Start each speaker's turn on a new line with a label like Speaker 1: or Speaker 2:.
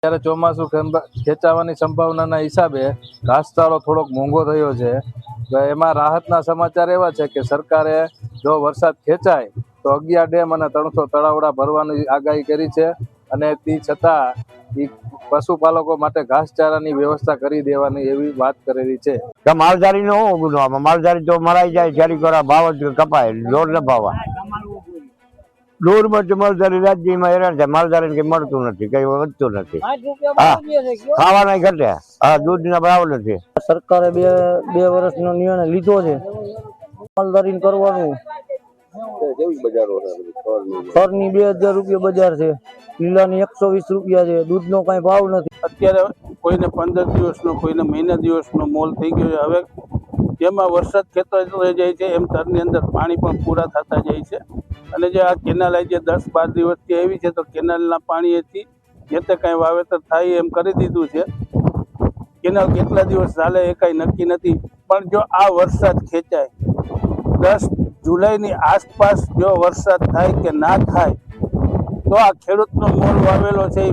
Speaker 1: ત્યારે ચોમાસું ખેંચાવાની સંભાવનાના હિસાબે ઘાસચારો થોડોક મોંઘો થયો છે. એમાં રાહતના સમાચાર એવા છે કે સરકારે જો વરસાદ ખેંચાય તો 11 ડેમ અને 300 તળાવડા ભરવાની આગાહી કરી છે અને તે છતાં પશુપાલકો માટે ઘાસચારાની વ્યવસ્થા કરી દેવાની એવી વાત કરેલી છે.
Speaker 2: માલધારી નો શું ગુનો? માલધારી તો મરાઈ જાય ત્યારે ભાવ જ કપાય, લોર ન ભાવા દૂરમાં માલધારી રાજ્યમાં હેરાન થાય. માલધારી કઈ મળતું નથી, કઈ વધતું નથી. હા, ખાવાના ઘટે. હા, દૂધના ભાવ નથી.
Speaker 3: સરકારે બે વર્ષનો નિર્ણય લીધો છે માલધારી કરવાનું. ખરની 2000 રૂપિયા બજાર છે, લીલાની 120 રૂપિયા છે. દૂધનો કઈ ભાવ નથી.
Speaker 4: અત્યારે કોઈને 15 દિવસનો, કોઈને મહિના દિવસનો મોલ થઈ ગયો છે. હવે જેમાં વરસાદ ખેંચાતો જાય છે એમ તરની અંદર પાણી પણ પૂરા થતા જાય છે. અને જે આ કેનાલ જે 10-12 દિવસથી આવી છે તો કેનાલના પાણીથી જે તે કાંઈ વાવેતર થાય એમ કરી દીધું છે. કેનાલ કેટલા દિવસ ચાલે એ કાંઈ નક્કી નથી. પણ જો આ વરસાદ ખેંચાય 10 જુલાઈની આસપાસ જો વરસાદ થાય કે ના થાય તો આ ખેડૂતનો મોલ વાવેલો છે એ